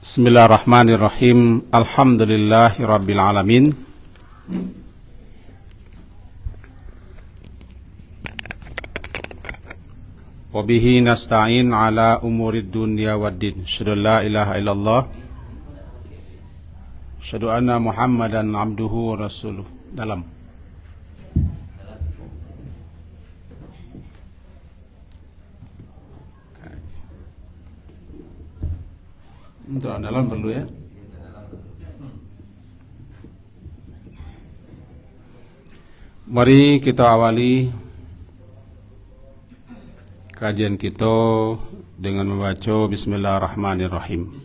Bismillahirrahmanirrahim. Alhamdulillahirabbil alamin. Wa bihi nasta'in ala umurid dunya waddin. Asyhadu an la ilaha illallah. Asyhadu anna Muhammadan abduhu wa rasuluh. Dalam. Untuk dalam perlu ya. Mari kita awali kajian kita dengan membaca Bismillahirrahmanirrahim.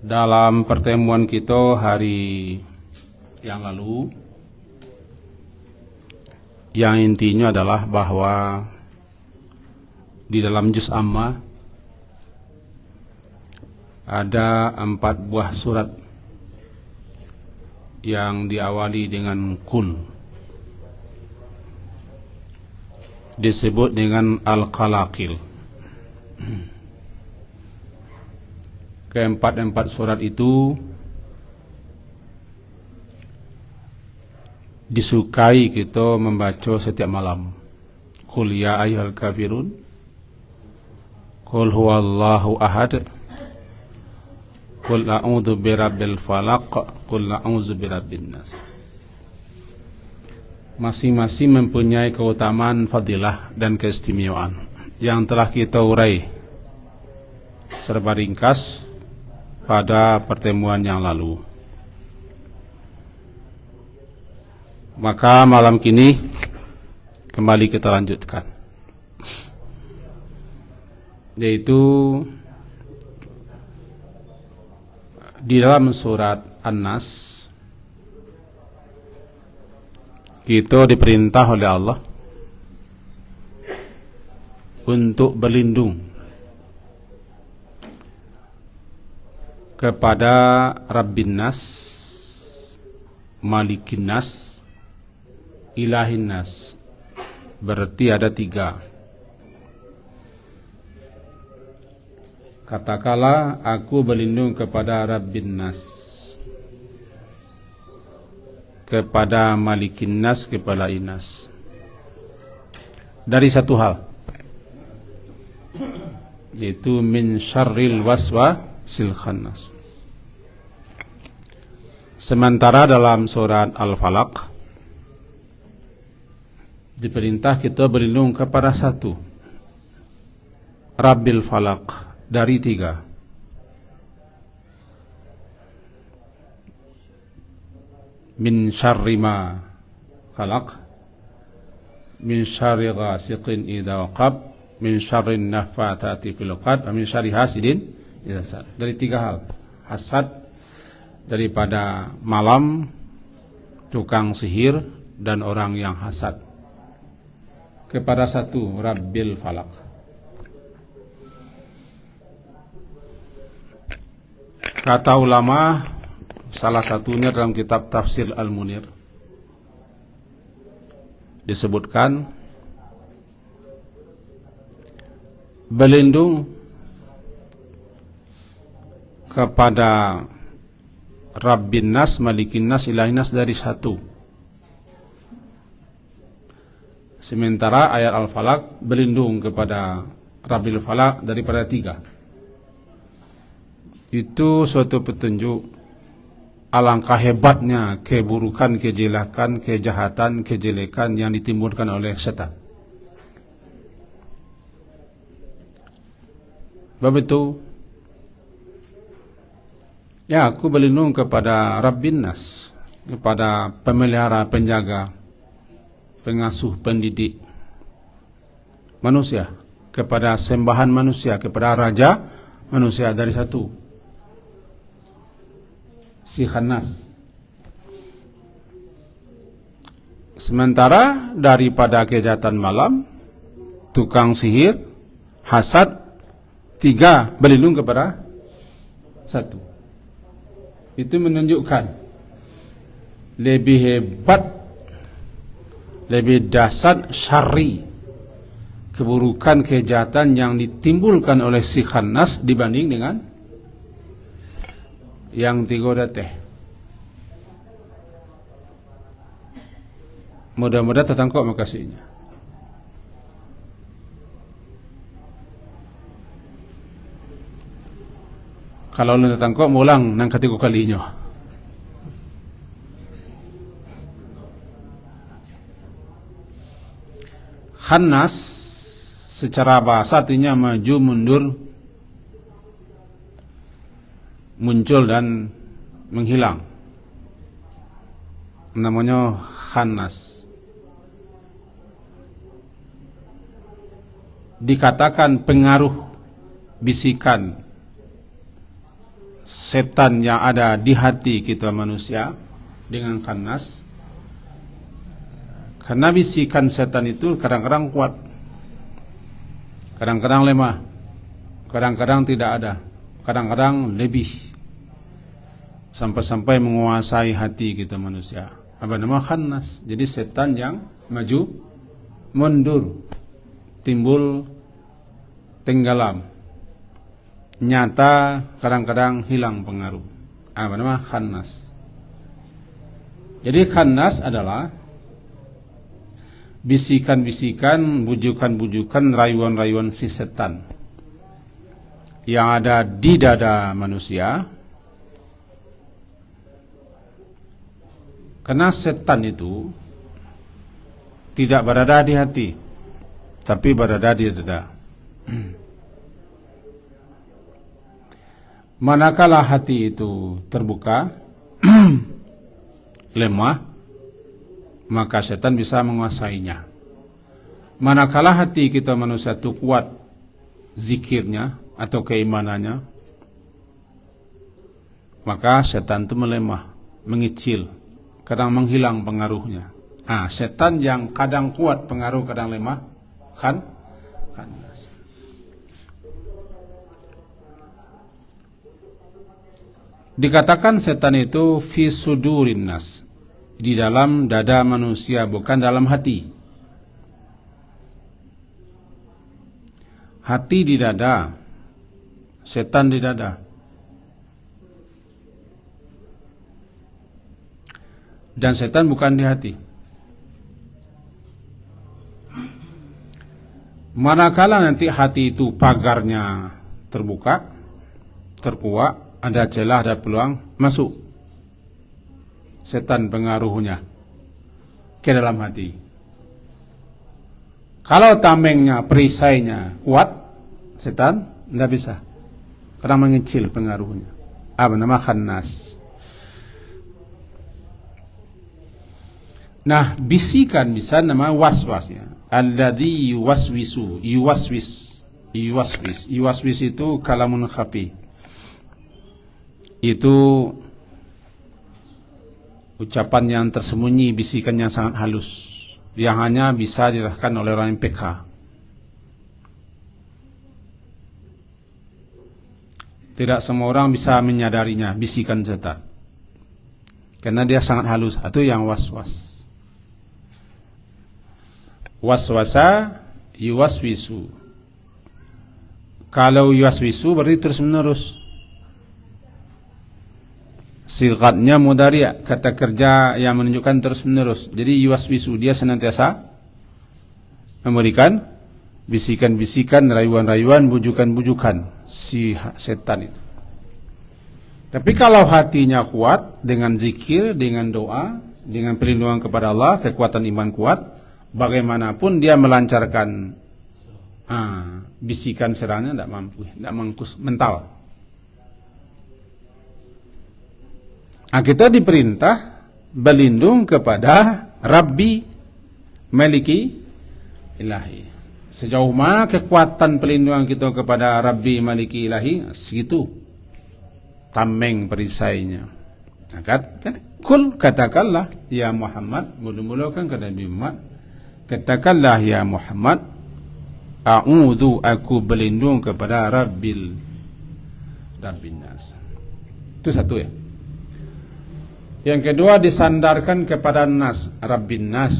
Dalam pertemuan kita hari yang lalu, yang intinya adalah bahwa di dalam juz amma ada 4 buah surat yang diawali dengan kul, disebut dengan al-qalaqil. Keempat surat itu disukai kita membaca setiap malam. Qul ya ayyuhal kafirun, Qul huwallahu ahad, Qul a'udzu birabbil falaq, Qul a'udzu birabbin nas. Masing-masing mempunyai keutamaan, fadilah dan keistimewaan yang telah kita urai serba ringkas pada pertemuan yang lalu. Maka malam kini kembali kita lanjutkan, yaitu di dalam surat An-Nas kita diperintah oleh Allah untuk berlindung kepada Rabbin Nas, Malikin Nas, Ilahin Nas. Berarti ada 3. Katakanlah aku berlindung kepada Rabbin Nas, kepada Malikin Nas, kepada Inas, dari satu hal, yaitu min syarril waswasil khannas. Sementara dalam surat Al-Falaq diperintah kita berlindung kepada satu, Rabbil Falaq, dari 3. Min syarri ma khalaq, min syarri ghasiqin idza waqab, min syarri naffatsati fil 'uqad, wa min syarri hasidin idza hasad. Dari 3 hal. Hasad daripada malam, tukang sihir, dan orang yang hasad. Kepada satu, Rabbil Falaq. Kata ulama, salah satunya dalam kitab Tafsir Al-Munir, disebutkan berlindung kepada Rabbin Nas, Malikin Nas, Ilahin Nas dari satu. Sementara ayat Al-Falaq berlindung kepada Rabbil Falaq daripada 3. Itu suatu petunjuk alangkah hebatnya keburukan, kejelekan, kejahatan, kejelekan yang ditimbulkan oleh setan. Sebab itu, ya, aku berlindung kepada Rabbin Nas, kepada pemelihara, penjaga, pengasuh, pendidik manusia, kepada sembahan manusia, kepada raja manusia dari satu, si Khannas. Sementara daripada kejahatan malam, tukang sihir, hasad, 3 berlindung kepada satu. Itu menunjukkan lebih hebat lebih dahsyat syarri, keburukan, kejahatan yang ditimbulkan oleh si khannas dibanding dengan yang tigoda teh. Mudah-mudahan tertangkap makasihnya. Kalau lu tertangkap, mulang nang ketiga kalinya. Khannas secara bahasa artinya maju mundur, muncul dan menghilang. Namanya khannas. Dikatakan pengaruh bisikan setan yang ada di hati kita manusia dengan khannas. Karena bisikan setan itu kadang-kadang kuat, kadang-kadang lemah, kadang-kadang tidak ada, kadang-kadang lebih, sampai-sampai menguasai hati kita manusia. Apa nama khannas? Jadi setan yang maju mundur, timbul, tenggelam, nyata, kadang-kadang hilang pengaruh. Apa nama khannas? Jadi khannas adalah bisikan-bisikan, bujukan-bujukan, rayuan-rayuan si setan yang ada di dada manusia. Karena setan itu tidak berada di hati, tapi berada di dada. Manakala hati itu terbuka, lemah, maka setan bisa menguasainya. Manakala hati kita manusia itu kuat, zikirnya atau keimanannya, maka setan itu melemah, mengecil, kadang menghilang pengaruhnya. Setan yang kadang kuat pengaruh, kadang lemah, khannas. Dikatakan setan itu fi sudurin nas, di dalam dada manusia, bukan dalam hati. Hati di dada, setan di dada. Dan setan bukan di hati. Manakala nanti hati itu pagarnya terbuka, terkuat, ada celah, ada peluang, masuk setan pengaruhnya ke dalam hati. Kalau tamengnya, perisainya kuat, setan tidak bisa, karena mengecil pengaruhnya. Apa nama khannas? Nah, bisikan bisa nama waswasnya. Alladzi yuwaswis itu kalamun khafi. Itu ucapan yang tersembunyi, bisikan yang sangat halus, yang hanya bisa dirasakan oleh orang yang peka. Tidak semua orang bisa menyadarinya, bisikan setan, karena dia sangat halus. Itu yang waswas. Waswasa yuwaswisu. Kalau yuwaswisu berarti terus menerus. Sigatnya mudhari', kata kerja yang menunjukkan terus menerus. Jadi yuwaswisu, dia senantiasa memberikan bisikan-bisikan, rayuan-rayuan, bujukan-bujukan si setan itu. Tapi kalau hatinya kuat dengan zikir, dengan doa, dengan perlindungan kepada Allah, kekuatan iman kuat, bagaimanapun dia melancarkan bisikan serangnya tidak mampu, tidak mangkus mental. Kita diperintah berlindung kepada Rabbi Maliki Ilahi. Sejauh mana kekuatan perlindungan kita kepada Rabbi Maliki Ilahi, segitu tameng perisainya. Katakanlah ya Muhammad, mula-mulakan ke Nabi Muhammad, katakanlah ya Muhammad, a'udzu, aku berlindung kepada Rabbin Nas. Itu satu ya. Yang kedua, disandarkan kepada Nas, Rabbin Nas.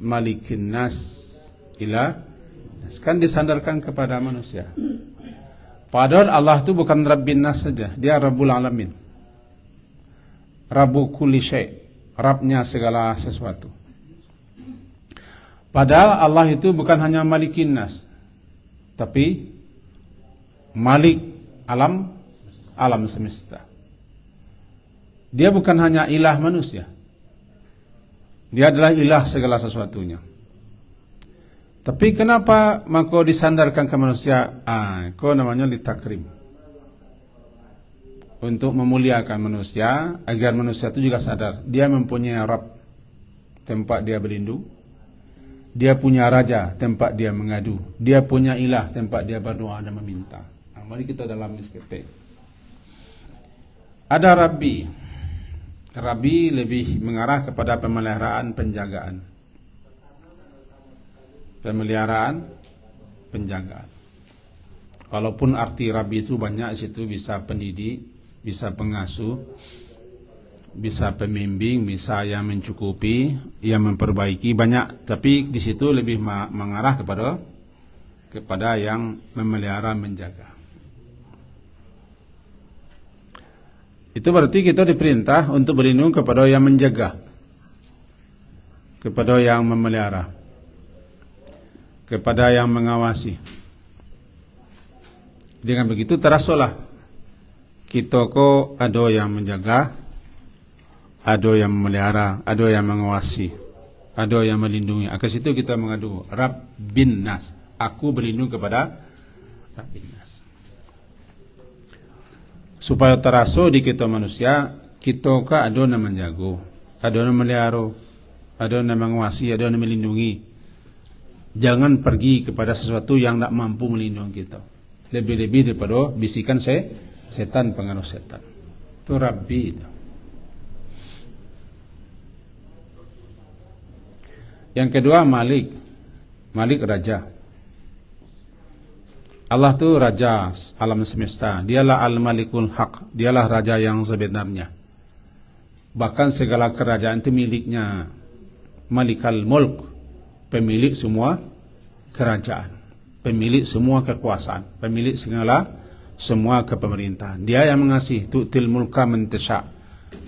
malikin nas, ilah nas. Kan disandarkan kepada manusia. Padahal Allah itu bukan Rabbin nas saja, dia Rabbul Alamin. Rabbu kulli syai', Rabbnya segala sesuatu. Padahal Allah itu bukan hanya malikin nas, tapi malik alam semesta. Dia bukan hanya ilah manusia, dia adalah ilah segala sesuatunya. Tapi kenapa maka disandarkan ke manusia? Itu namanya litakrim, untuk memuliakan manusia, agar manusia itu juga sadar dia mempunyai Rabb, tempat dia berlindung. Dia punya raja, tempat dia mengadu. Dia punya ilah, tempat dia berdoa dan meminta. Mari kita dalam seketik. Ada Rabbi. Rabbi lebih mengarah kepada pemeliharaan, penjagaan. Pemeliharaan, penjagaan. Walaupun arti Rabbi itu banyak, situ bisa pendidik, bisa pengasuh, bisa pembimbing, bisa yang mencukupi, yang memperbaiki, banyak. Tapi di situ lebih mengarah kepada yang memelihara, menjaga. Itu berarti kita diperintah untuk berlindung kepada yang menjaga, kepada yang memelihara, kepada yang mengawasi. Dengan begitu terasulah kita kok ada yang menjaga, ada yang memelihara, ada yang mengawasi, ada yang melindungi. Ke situ kita mengadu Rabbin nas. Aku berlindung kepada Rabbin nas. Supaya terasa di kita manusia, kita ka ada yang menjaga, ada yang memelihara, ada yang mengawasi, ada yang melindungi. Jangan pergi kepada sesuatu yang tak mampu melindungi kita. Lebih-lebih daripada bisikan setan, pengaruh setan. Itu Rabbi itu. Yang kedua Malik. Malik raja. Allah itu raja alam semesta. Dialah al-malikul haq. Dialah raja yang sebenarnya. Bahkan segala kerajaan itu miliknya. Malikal mulk, pemilik semua kerajaan, pemilik semua kekuasaan, pemilik segala semua kepemerintahan. Dia yang mengasihi. Tu'til mulka man tasha'.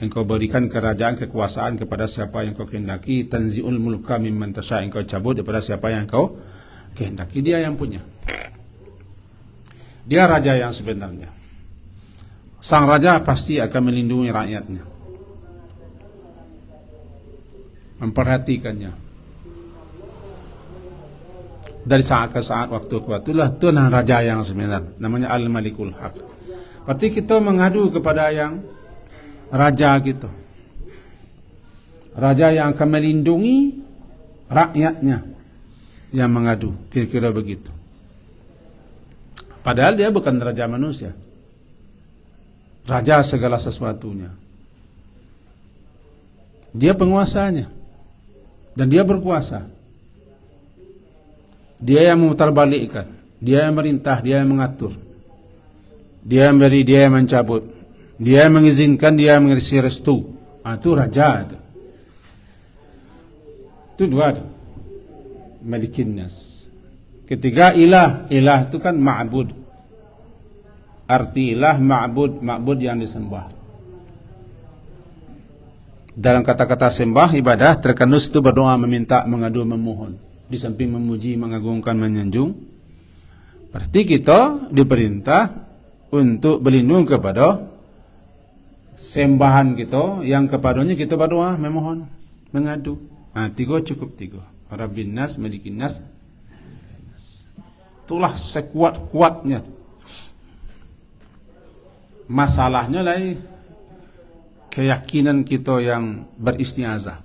Engkau berikan kerajaan, kekuasaan kepada siapa yang kau kehendaki. Tanzi'ul mulka mimman tasha'. Engkau cabut daripada siapa yang kau kehendaki. Dia yang punya. Dia raja yang sebenarnya. Sang raja pasti akan melindungi rakyatnya, memperhatikannya dari saat ke saat, waktu ke waktu. Itulah Tuhan raja yang sebenarnya, namanya Al-Malikul Haq. Berarti kita mengadu kepada yang raja gitu, raja yang akan melindungi rakyatnya, yang mengadu, kira-kira begitu. Padahal dia bukan raja manusia, raja segala sesuatunya. Dia penguasanya, dan dia berkuasa. Dia yang memutarbalikkan, dia yang merintah, dia yang mengatur, dia yang beri, dia yang mencabut, dia yang mengizinkan, dia yang mengisi restu. Itu raja itu. Itu dua. Malikin nas. Ketiga ilah. Ilah itu kan ma'bud. Arti ilah ma'bud, ma'bud yang disembah. Dalam kata-kata sembah, ibadah terkandung itu berdoa, meminta, mengadu, memohon. Di samping memuji, mengagungkan, menyanjung. Berarti kita diperintah untuk berlindung kepada sembahan kita, yang kepadanya kita berdoa, memohon, mengadu. Tiga cukup, tiga. Rabbin nas, malikin nas. Itulah sekuat-kuatnya. Masalahnya lah keyakinan kita yang beristiazah.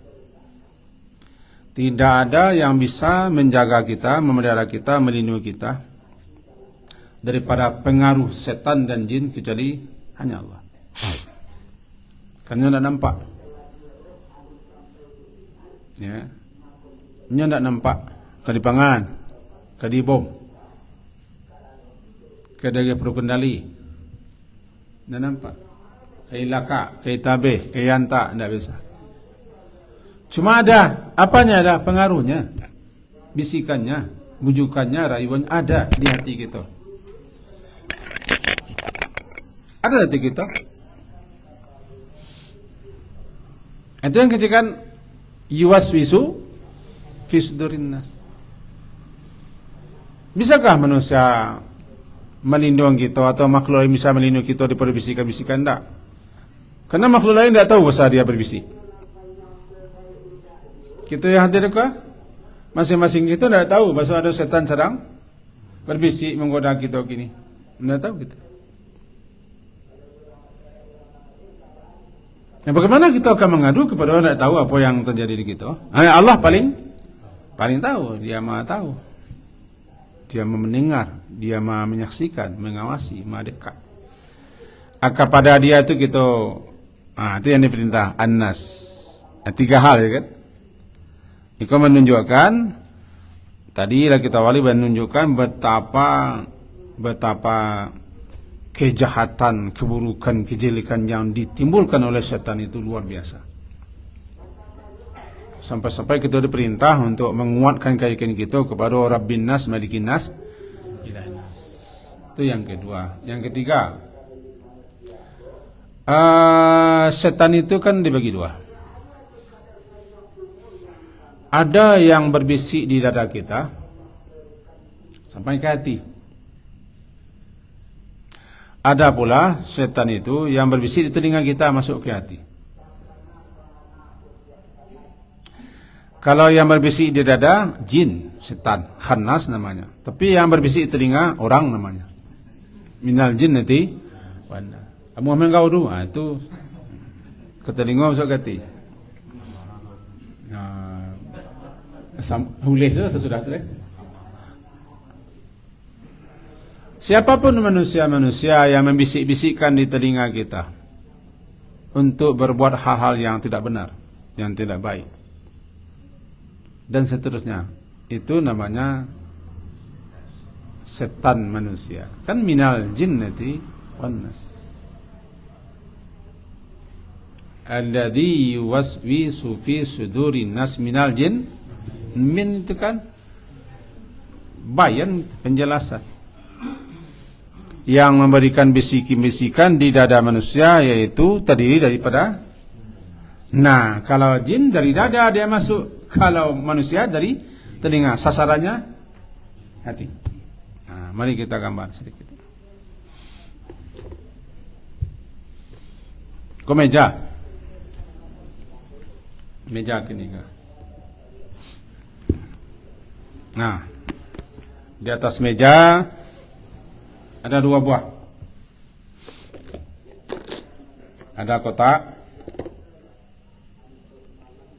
Tidak ada yang bisa menjaga kita, memelihara kita, melindungi kita daripada pengaruh setan dan jin kecuali hanya Allah. Karena tidak nampak. Ya. Nya tidak nampak. Kadi pangan, kadi bom, kadi perlu kendali. Tidak nampak. Kaya laka, kaya tabe, kaya yanta, tidak bisa. Cuma ada, apanya ada? Pengaruhnya, bisikannya, bujukannya, rayuannya ada di hati kita. Ada di hati kita. Itu yang kecikan yuwaswisu fi sudurin nas. Bisakah manusia melindungi kita atau makhluk lain bisa melindungi kita daripada bisikan-bisikan? Tidak. Karena makhluk lain tidak tahu bahasa dia berbisik. Kita yang hadir ke masing-masing kita tidak tahu bahasa ada setan sedang berbisik menggoda kita gini. Tidak tahu kita. Nah, bagaimana kita akan mengadu kepada orang yang tidak tahu apa yang terjadi di kita? Allah paling tahu, dia maha tahu. Dia mendengar, dia maha menyaksikan, mengawasi, maha dekat. Pada dia itu kita, itu yang diperintah An-Nas. 3 hal ya kan? Itu menunjukkan, tadi kita wali menunjukkan betapa kejahatan, keburukan, kejelekan yang ditimbulkan oleh setan itu luar biasa. Sampai-sampai kita diperintah untuk menguatkan keyakinan kita kepada Rabbin Nas, Malikin Nas, Ilahin Nas. Itu yang kedua. Yang ketiga, setan itu kan dibagi 2. Ada yang berbisik di dada kita sampai ke hati. Ada pula setan itu yang berbisik di telinga kita masuk ke hati. Kalau yang berbisik di dada, jin, setan, khannas namanya. Tapi yang berbisik di telinga, orang namanya. Minal jinnati wan nas. Kamu ambil kau dulu, itu ke telinga masuk ke hati. Boleh sesudah itu. Siapapun manusia-manusia yang membisik-bisikkan di telinga kita untuk berbuat hal-hal yang tidak benar, yang tidak baik, dan seterusnya, itu namanya setan manusia. Kan minal jinnati wan nas. Alladzi yuwaswisu fi sudurin nas minal jin. Min itu kan bayan, penjelasan. Yang memberikan bisikan-bisikan di dada manusia, yaitu terdiri daripada, nah kalau jin dari dada dia masuk, kalau manusia dari telinga, sasarannya hati. Nah, mari kita gambar sedikit. Ke meja kini kan. Nah, di atas meja ada 2 buah. Ada kotak.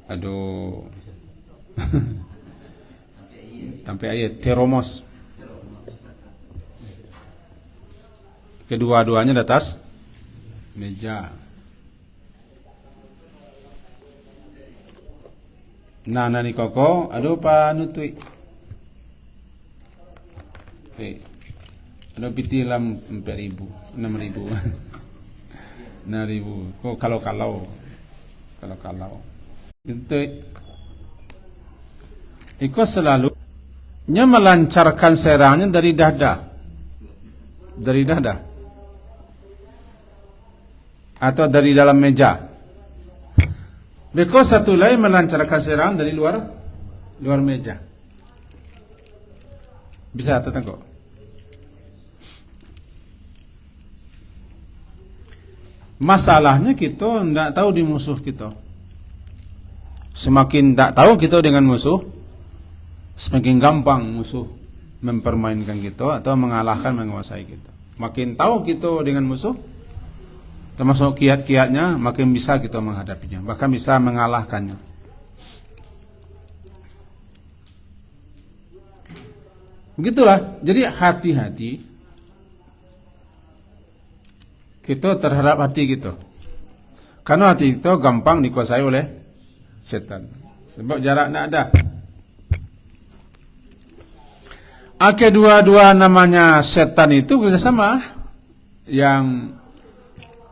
Aduh. Sampai ayat teromos. Kedua-duanya di atas meja. Nah, nani koko, aduh panutui. Ada piti lam 4.000, 6.000, 6.000. Kok kalau itu ikut selalu melancarkan serangnya dari dada atau dari dalam meja. Beko satu lain melancarkan serang dari luar meja. Bisa tetangga. Masalahnya kita tidak tahu di musuh kita. Semakin tak tahu kita dengan musuh, semakin gampang musuh mempermainkan kita atau mengalahkan, menguasai kita. Makin tahu kita dengan musuh, termasuk kiat-kiatnya, makin bisa kita menghadapinya, bahkan bisa mengalahkannya. Begitulah. Jadi hati-hati kita terhadap hati kita. Karena hati kita gampang dikuasai oleh setan. Sebab jarak tidak ada. Kedua-dua namanya setan itu kerjasama.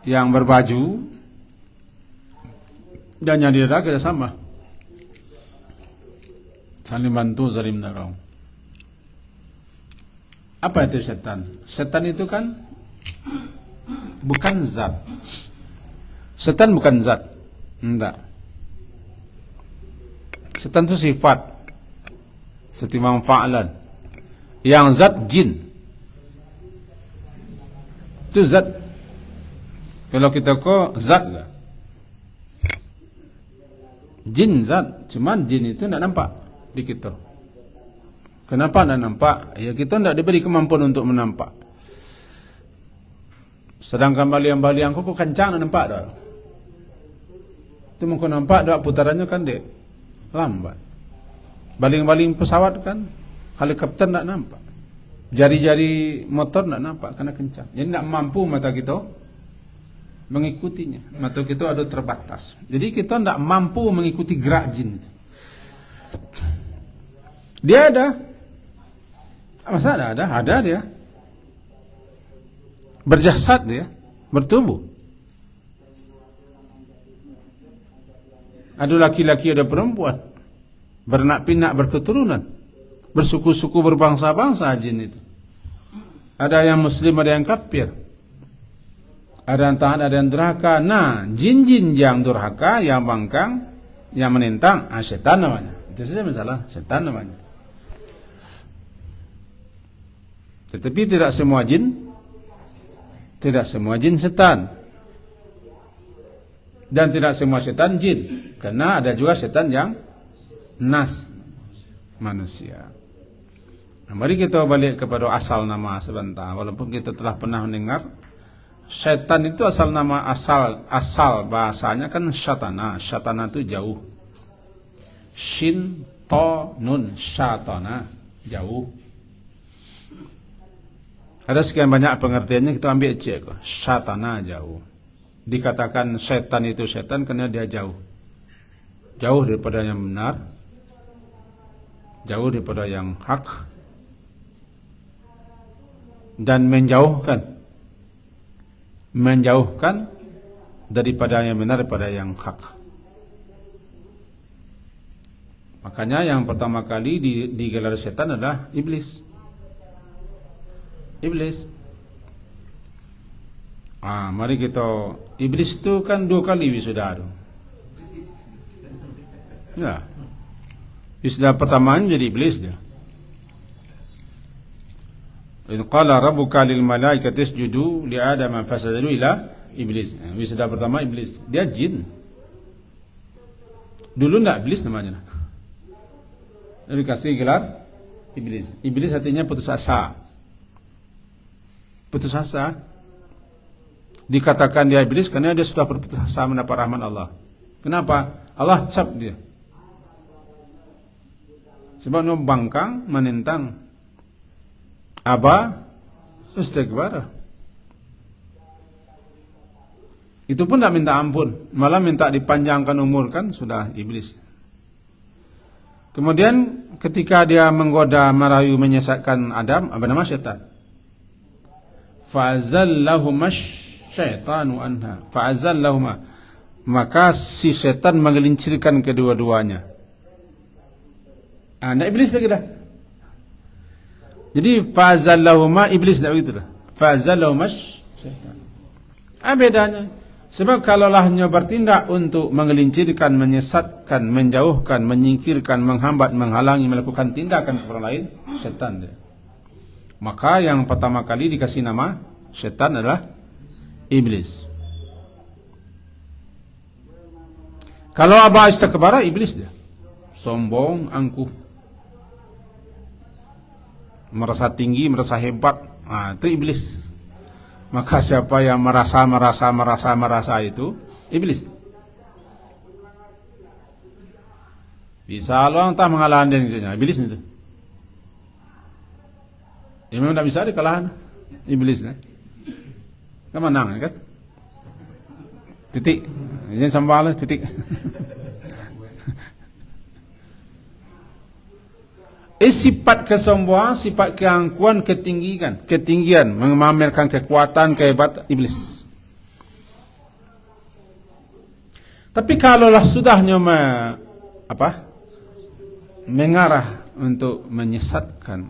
Yang berbaju dan yang di dada kerjasama. saling bantu, saling menolong. Apa itu setan? Setan itu kan bukan zat. Setan bukan zat. Enggak. Setan itu sifat. Setimang fa'lan. Yang zat jin. Itu zat. Kalau kita kok zat enggak? Jin zat. Cuman jin itu enggak nampak di kita. Kenapa enggak nampak? Ya kita enggak diberi kemampuan untuk menampak. Sedangkan baliang-baliang kok kencang nampak dah. Itu mungkin nampak dah putarannya kan dek lambat. Baling-baling pesawat kan helikopter enggak nampak. Jari-jari motor enggak nampak karena kencang. Jadi enggak mampu mata kita mengikutinya. Mata kita ada terbatas. Jadi kita enggak mampu mengikuti gerak jin itu. Dia ada. Masa ada dia. Berjasad dia, bertubuh. Ada laki-laki, ada perempuan. Beranak pinak, berketurunan. Bersuku-suku, berbangsa-bangsa jin itu. Ada yang muslim, ada yang kafir. Ada yang taat, ada yang durhaka. Nah, jin-jin yang durhaka, yang bangkang, yang menentang, setan namanya. Itu saja masalah, setan namanya. Tetapi tidak semua jin setan. Dan tidak semua setan jin. Karena ada juga setan yang nas, manusia. Nah, mari kita balik kepada asal nama sebentar. Walaupun kita telah pernah mendengar setan itu asal nama, asal bahasanya kan syatana. Syatana itu jauh. Shin to nun syatana, jauh. Ada sekian banyak pengertiannya, kita ambil cek. Syatana jauh. Dikatakan setan itu setan karena dia jauh. Jauh daripada yang benar. Jauh daripada yang hak. Dan menjauhkan daripada yang benar daripada yang hak. Makanya yang pertama kali digelar setan adalah iblis. Mari kita. Iblis itu kan 2 kali wisuda. Ya. Wisuda pertama jadi iblis dia. In qala rabbuka lil malaikati isjudu li adama fasajadu ila iblis. Wisuda pertama iblis. Dia jin. Dulu enggak iblis namanya. Jadi kasih gelar iblis. Iblis artinya putus asa. Putus asa. Dikatakan dia iblis karena dia sudah berputus asa mendapat rahmat Allah. Kenapa? Allah cap dia. Sebab dia bangkang, menentang. Aba istikbar. Itu pun tidak minta ampun, malah minta dipanjangkan umur, kan sudah iblis. Kemudian ketika dia menggoda, merayu, menyesatkan Adam, apa nama syaitan? Fa'azallahuma syaitanu anha. Fa'azallahuma. Maka si syaitan menggelincirkan kedua-duanya. Nah, iblis lagi dah. Jadi fa'azallahuma iblis dah begitu dah. Fa'azallahuma syaitan. Bedanya. Sebab kalaulah bertindak untuk menggelincirkan, menyesatkan, menjauhkan, menyingkirkan, menghambat, menghalangi, melakukan tindakan kepada lain, syaitan dia. Maka yang pertama kali dikasih nama syaitan adalah iblis. Kalau aba istakbara, iblis dia. Sombong, angkuh. Merasa tinggi, merasa hebat. Itu iblis. Maka siapa yang merasa itu iblis. Bisa lo entah mengalahkan dia, iblis itu. Ya memang tidak bisa dikalahkan iblis. Kan menang kan? Titik. Ini sambal titik. Sifat kesombongan, sifat keangkuhan, ketinggian, memamerkan kekuatan, kehebatan iblis. Tapi kalaulah sudahnya mengarah untuk menyesatkan,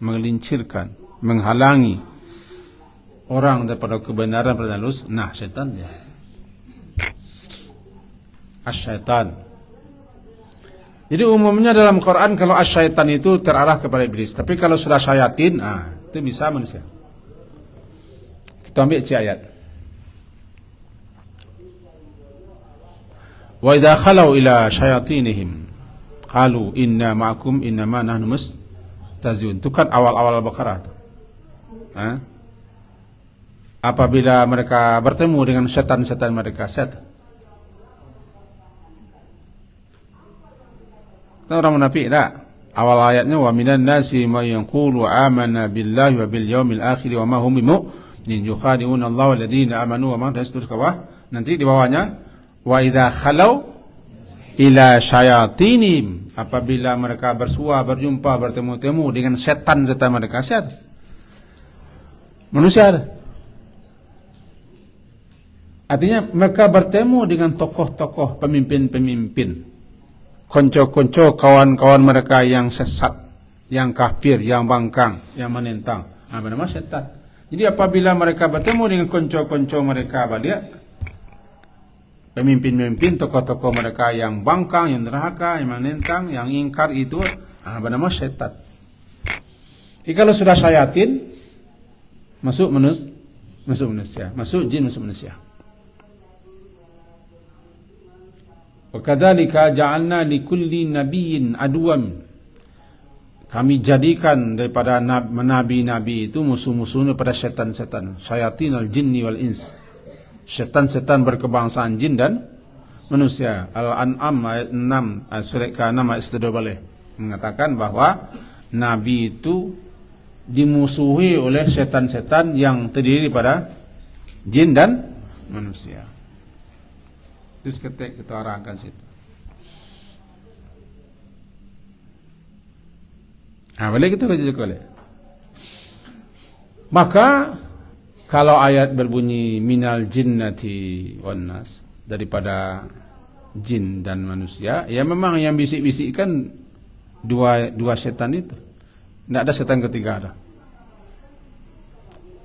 mengelincirkan, menghalangi orang daripada kebenaran pada lurus, nah syaitan dia. Asyaitan. Jadi umumnya dalam Quran kalau asyaitan itu terarah kepada iblis. Tapi kalau sudah syayatin, itu bisa manusia. Kita ambil ayat. Wa idza khalau ila syayatinihim qalu inna ma'akum innama nahnu mustahzi'un. Itu kan awal-awal Al-Baqarah. Apabila mereka bertemu dengan setan-setan mereka, orang munafik tak? Awal ayatnya wa minan nasi may yaqulu amanna billahi wa bil yaumil akhir wa ma hum bimu'minin yukhadi'una Allah walladziina amanu wa ma tasdus kawah. Nanti di bawahnya wa idza khalau ila syayatinihim, apabila mereka bersua, berjumpa, bertemu-temu dengan setan-setan mereka, manusia. Artinya mereka bertemu dengan tokoh-tokoh, pemimpin-pemimpin, konco-konco, kawan-kawan mereka yang sesat, yang kafir, yang bangkang, yang menentang. Bernama setan. Jadi apabila mereka bertemu dengan konco-konco mereka balik, pemimpin-pemimpin, tokoh-tokoh mereka yang bangkang, yang neraka, yang menentang, yang ingkar itu, bernama setan. Jadi kalau sudah syayatin, masuk manusia, masuk jin, masuk manusia. Wa kadzalika ja'alna likulli nabiyyin aduwwan. Kami jadikan daripada nabi-nabi itu musuh-musuhnya pada setan-setan, syayatinal jinni wal ins. Setan-setan berkebangsaan jin dan manusia. Al-An'am ayat 6, surat ke-6 ayat 1 boleh mengatakan bahwa nabi itu dimusuhi oleh setan-setan yang terdiri pada jin dan manusia. Terus kita arahkan situ. Boleh kita baca juga boleh. Maka kalau ayat berbunyi minal jinnati wan nas, daripada jin dan manusia, ya memang yang bisik-bisikkan dua setan itu. Tidak ada setan ketiga ada.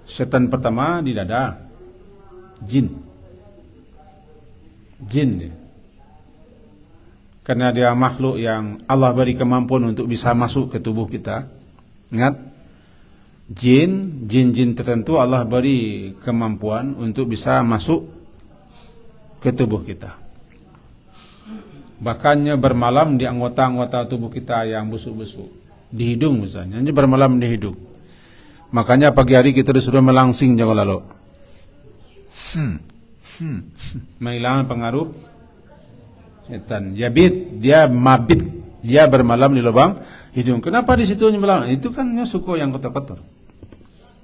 Setan pertama di dada, jin dia. Karena dia makhluk yang Allah beri kemampuan untuk bisa masuk ke tubuh kita. Ingat, jin tertentu Allah beri kemampuan untuk bisa masuk ke tubuh kita. Bahkannya bermalam di anggota-anggota tubuh kita yang busuk-busuk, di hidung misalnya, hanya bermalam di hidung. Makanya pagi hari kita disuruh melangsing jangan lalu. Menghilangkan pengaruh setan. Dia mabit, dia bermalam di lubang hidung. Kenapa di situ bermalam? Itu kan suku yang kotor-kotor.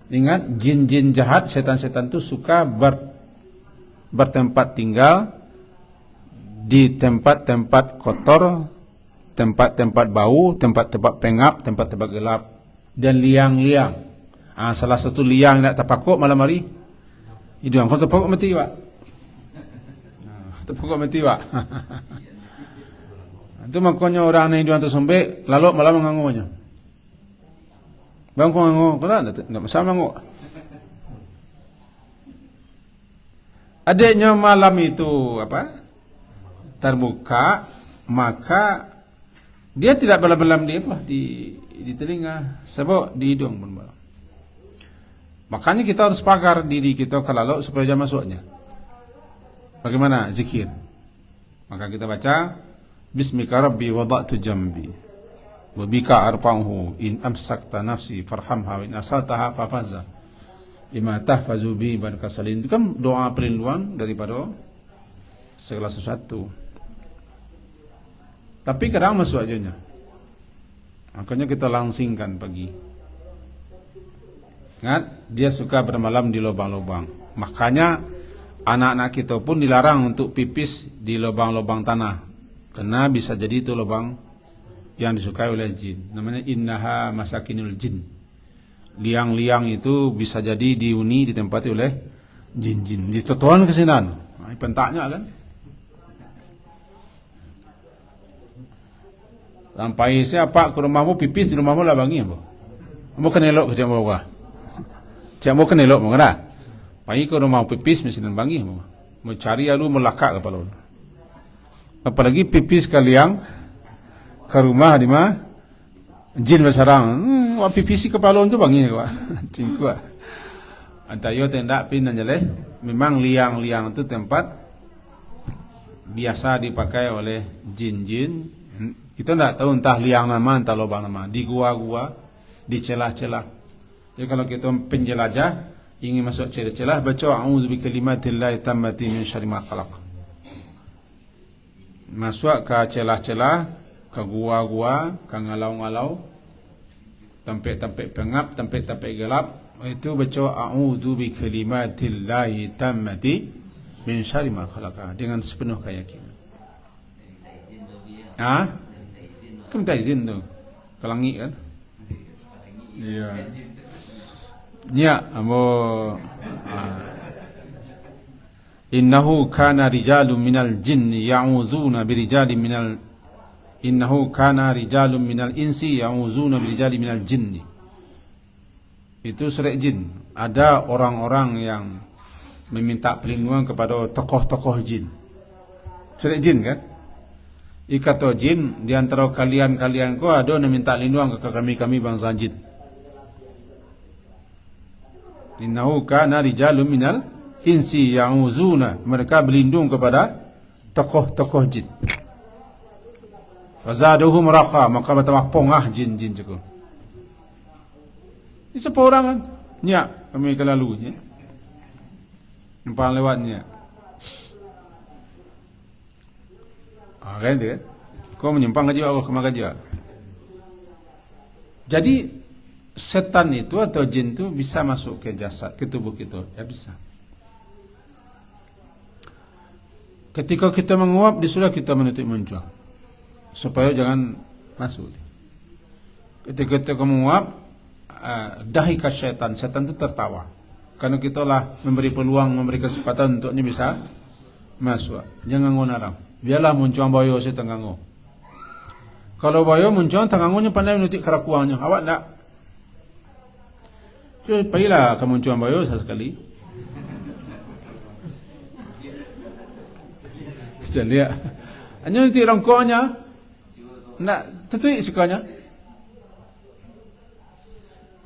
Ingat, jin-jin jahat, setan-setan itu suka bertempat tinggal di tempat-tempat kotor, tempat-tempat bau, tempat-tempat pengap, tempat-tempat gelap, dan liang-liang. Salah satu liang yang tak terpakuk malam hari hidung. Kalau terpakuk mati pak. Terpakuk mati pak. Itu makanya orang yang hidung tersumbat lalu malam mengangunya. Bang kau ngangu, kenapa? Tidak masalah ngangu. Adiknya malam itu terbuka, maka dia tidak belam-belam di telinga, sebab di hidung pun. Makanya kita harus pagar diri kita kalau supaya jangan masuknya. Bagaimana zikir? Maka kita baca Bismika Rabbi wada'tu jambi wa bika arfa'uhu in amsakta nafsi farhamha wa in asaltaha fafazza bima tahfazu bi barakasalin. Itu kan doa perlindungan daripada segala sesuatu. Tapi kadang masuk ajanya. Makanya kita langsingkan pagi. Ingat, dia suka bermalam di lubang-lubang. Makanya anak-anak kita pun dilarang untuk pipis di lubang-lubang tanah. Karena bisa jadi itu lubang yang disukai oleh jin. Namanya innaha masakinul jin. Liang-liang itu bisa jadi dihuni, ditempati oleh jin-jin. Ditotohan ke sini. Pentaknya kan. Sampai siapa ke rumahmu pipis di rumahmu lah bangi apa? Mau kena elok ke jamu apa? Cak mau kena elok mau kena? Pergi ke rumah pipis mesti dan bangi mau. Mau cari alu melakak kepala. Apalagi pipis kalian ke rumah di mana jin bersarang. Wah pipis kepala tu bangi apa? Cingku. Antayo tendak pin anjale. Memang liang-liang itu tempat biasa dipakai oleh jin-jin. Kita tidak tahu entah liang nama, entah lubang nama. Di gua-gua, di celah-celah. Jadi kalau kita penjelajah, ingin masuk celah-celah, baca a'udzu bikalimatillahi tammati min syarri ma khalaq. Masuk ke celah-celah, ke gua-gua, ke ngalau-ngalau, tempat-tempat pengap, tempat-tempat gelap. Itu baca a'udzu bikalimatillahi tammati min syarri ma khalaq dengan sepenuh keyakinan. Kan minta izin tu. Kelangi kan? Iya. Ya, innahu kana rijalun minal jinni ya'udzuna birijalin minal innahu kana rijalun minal insi ya'udzuna birijalin minal jinni. Itu surat jin. Ada orang-orang yang meminta perlindungan kepada tokoh-tokoh jin. Surat jin kan? Ikato jin di antara kalian ko ada yang minta lindungan ke kami bangsa jin. Innahu kana rijalun minal insi ya'uzuna, mereka berlindung kepada tokoh-tokoh jin. Fazaduhum raqa, maka bertambah pongah jin-jin cukup. Ini siapa orang kan? Nyak kami kelalunya. Nampak lewatnya. Kan dia, kau menyimpang ke jiwa, kau kemana ke jiwa. Jadi setan itu atau jin itu bisa masuk ke jasad, ke tubuh kita, ya bisa. Ketika kita menguap, disuruh kita menutup muncul, supaya jangan masuk. Ketika kita menguap, dahika setan itu tertawa, karena kita lah memberi peluang, memberi kesempatan untuknya bisa masuk. Jangan ngonarang. Biarlah muncul boyo si tenggangu. Kalau boyo muncul tenggangunya pandai menutup kerakuannya. Awak tak? Jadi pergilah ke munculan boyo sesekali. Kita lihat. Hanya menutup rangkauannya. Tak tutup sukanya.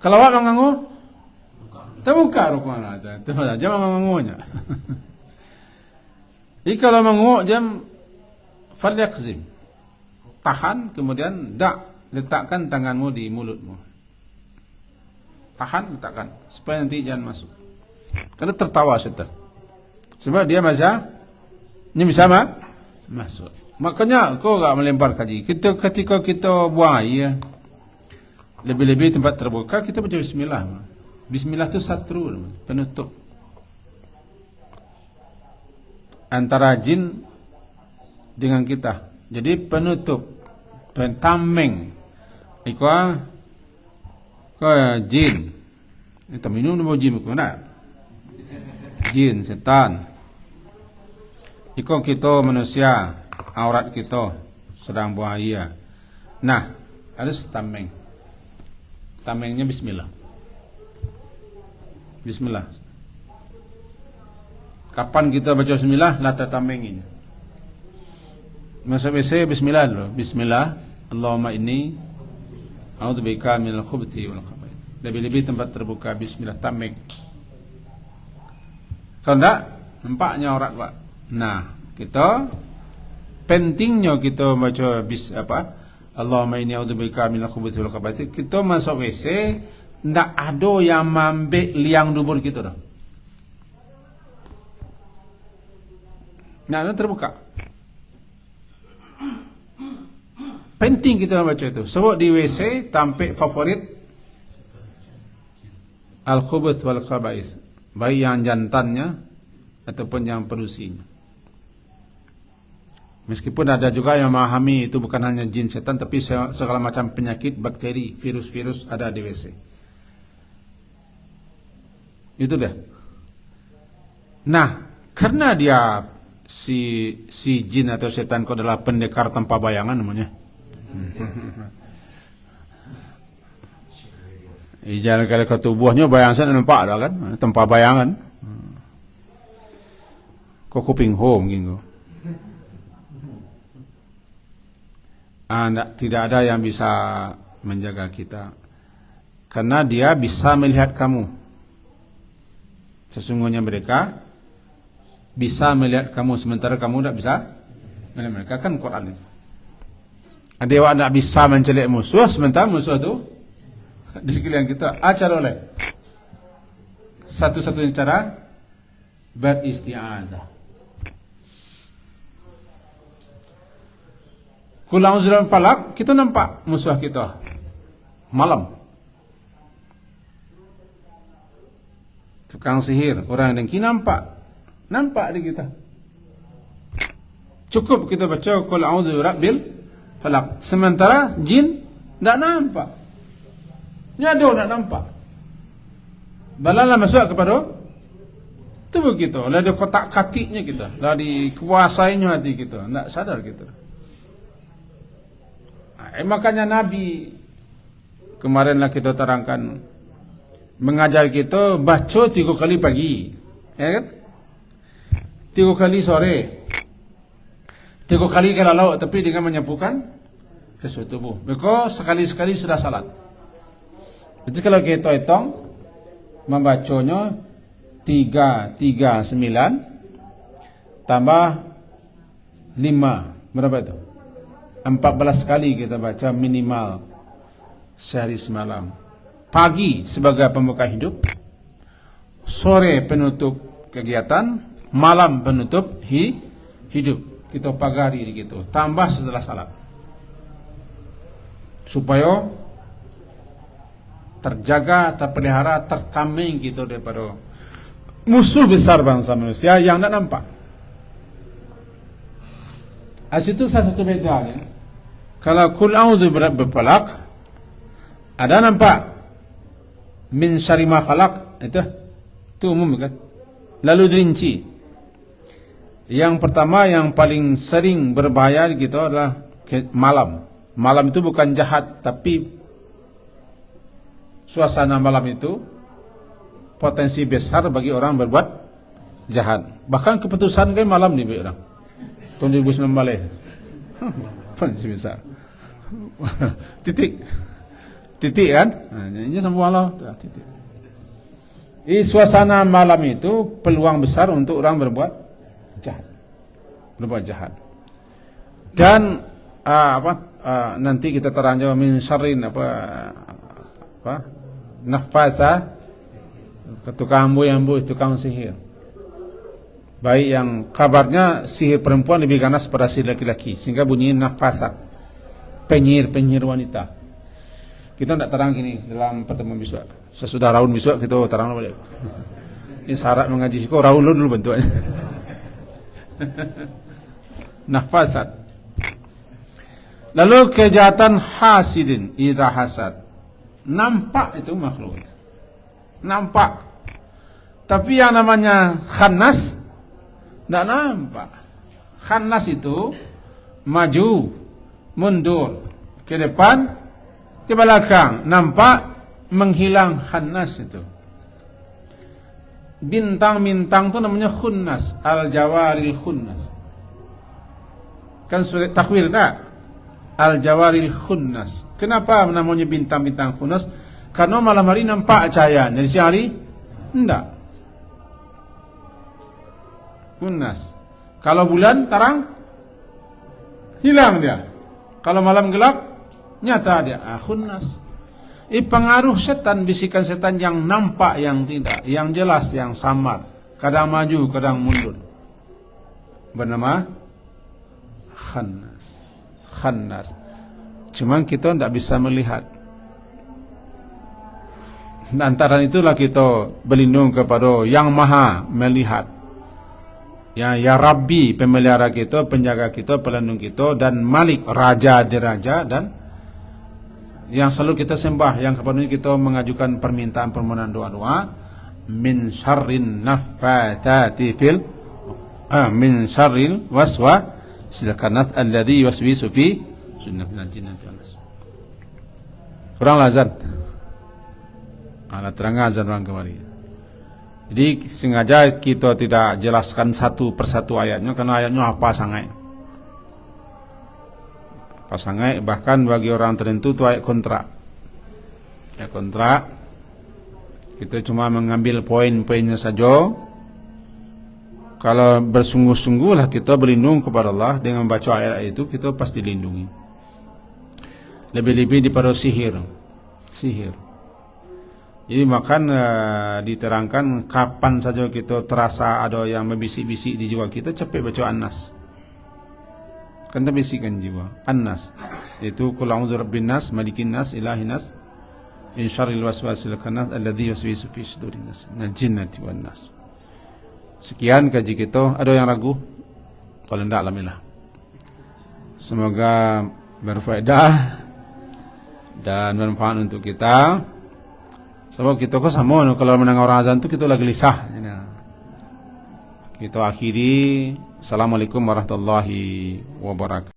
Kalau awak mengganggu, terbuka rangkauannya. Jangan mengganggunya. Jadi kalau mengganggu jam falyakzim, tahan, kemudian letakkan tanganmu di mulutmu. Tahan, letakkan supaya nanti jangan masuk. Karena tertawa setan. Sebab dia bisa masuk. Makanya kau enggak melempar kaji. Ketika kita buang air, lebih-lebih tempat terbuka, kita baca bismillah. Bismillah itu satru, penutup antara jin dengan kita. Jadi penutup, pentameng. Ikwa jin. Kita minum nama jin bukan tak? Jin, setan. Ikwa kita manusia, aurat kita sedang buaya. Nah, harus tameng. Tamengnya bismillah. Bismillah. Kapan kita baca bismillah, lata tamenginya. Masuk WC bismillah dulu. Bismillah, Allahumma inni a'udzubika minal khubuthi wal khaba'ith. Lebih-lebih tempat terbuka bismillah tameng. Kalau enggak, nampaknya aurat, Pak. Nah, kita pentingnya kita baca Allahumma inni a'udzubika minal khubuthi wal khaba'ith. Kita masuk WC ndak ada yang mambek liang dubur kita dah. Nah, terbuka. Penting kita baca itu. Sebab di WC tampik favorit al-khubuth wal khaba'is, baik yang jantannya ataupun yang perusinya. Meskipun ada juga yang memahami itu bukan hanya jin setan, tapi segala macam penyakit, bakteri, virus-virus ada di WC. Itu dah. Nah, karena dia si jin atau setan itu adalah pendekar tanpa bayangan namanya. Jangan kali ke tubuhnya bayang sana nampak dah kan, tempat bayangan. Kok kuping home gitu. Tidak ada yang bisa menjaga kita, karena dia bisa melihat kamu. Sesungguhnya mereka bisa melihat kamu, sementara kamu tidak bisa melihat mereka. Kan Quran itu. Dewa tidak bisa mencelik musuh, sementara musuh itu di sekeliling kita. Acara oleh satu-satunya cara beristi'azah. Qul a'udzu birabbil falaq, kita nampak musuh kita malam. Tukang sihir, orang yang dengki nampak di kita. Cukup kita baca Qul a'udzu birabbil falaq. Sementara jin tidak nampak. Nyado tidak nampak. Balalah masuk kepada tubuh kita, lah di kotak katiknya kita, lah dikuasainya hati kita, tidak sadar kita. Makanya Nabi kemarinlah kita terangkan mengajar kita baca 3 kali pagi, ya kan? 3 kali sore, 3 kali kalau tapi dengan menyapukan ke seluruh tubuh. Maka sekali-sekali sudah salat. Jadi kalau kita hitung membacanya 339 tambah 5 berapa itu? 14 kali kita baca minimal sehari semalam. Pagi sebagai pembuka hidup, sore penutup kegiatan, malam penutup hidup. Kita pagari gitu, tambah setelah salat. Supaya terjaga, terpelihara, tertameng gitu daripada musuh besar bangsa manusia yang tidak nampak. Asitu salah satu bedanya. Kalau Qul a'udzu birabbil falaq ada nampak min syarri ma khalaq, itu umum kan. Lalu dirinci. Yang pertama yang paling sering berbahaya gitu adalah malam. Malam itu bukan jahat, tapi suasana malam itu potensi besar bagi orang berbuat jahat. Bahkan keputusan kayak malam nih orang. Tahun 2019 balik. Potensi besar. titik kan? Ini semua Allah titik. Di suasana malam itu peluang besar untuk orang berbuat jahat. Dan nanti kita terangkan min syarrin nafasa, tukang ambu tukang sihir. Baik yang kabarnya sihir perempuan lebih ganas pada sihir laki-laki, sehingga bunyinya nafasa, penyihir wanita. Kita tidak terang ini dalam pertemuan besok. Sesudah raun besok kita terang balik. Ini syarat mengaji kok raun dulu bentuknya. Nafasat. Lalu kejahatan hasidin idza hasad. Nampak itu makhluk. Nampak. Tapi yang namanya khannas tidak nampak. Khannas itu maju, mundur, ke depan, ke belakang. Nampak, menghilang. Khannas itu. Bintang-bintang itu namanya khunnas. Al-jawaril khunnas. Kan surat takwil tak? Al-jawaril khunnas. Kenapa namanya bintang-bintang khunnas? Karena malam hari nampak cahaya, jadi siang hari tidak. Khunnas. Kalau bulan terang, hilang dia. Kalau malam gelap, nyata dia. Khunnas. Pengaruh setan, bisikan setan yang nampak, yang tidak, yang jelas, yang samar, kadang maju, kadang mundur. Bernama khannas. Khannas. Cuman kita tidak bisa melihat. Antara itulah kita berlindung kepada yang maha melihat. Ya Rabbi, pemelihara kita, penjaga kita, pelindung kita, dan Malik, raja diraja, dan yang selalu kita sembah, yang kepadanya kita mengajukan permintaan, permohonan, doa-doa. Min syarrin naffatsati fil min syarril waswasil khannas alladzi yuwaswisu fi Sunnah minal jinnati wan nas. Kurang azan. Ala terang azan orang kemari. Jadi sengaja kita tidak jelaskan satu persatu ayatnya karena ayatnya apa sangat. Apa sangat, bahkan bagi orang tertentu itu ayat kontrak. Ayat kontrak. Kita cuma mengambil poin-poinnya saja. Kalau bersungguh-sungguhlah kita berlindung kepada Allah dengan membaca ayat itu, kita pasti dilindungi. Lebih-lebih daripada sihir. Jadi makan diterangkan kapan saja kita terasa ada yang membisik-bisik di jiwa kita, cepat baca An-Nas. Kan terbisikkan jiwa. An-Nas itu qul a'udzu birabbin nas, malikin nas, ilahin nas, min syarril waswasil khannas alladzi yuwaswisu fi sudurin nas, minal jinnati wan nas. Sekian kaji kita. Ada yang ragu? Kalau tidak, alhamdulillah. Semoga berfaedah dan bermanfaat untuk kita. Sebab kita kok sama kalau mendengar orang azan itu kita lagi gelisah. Kita akhiri. Assalamualaikum warahmatullahi wabarakatuh.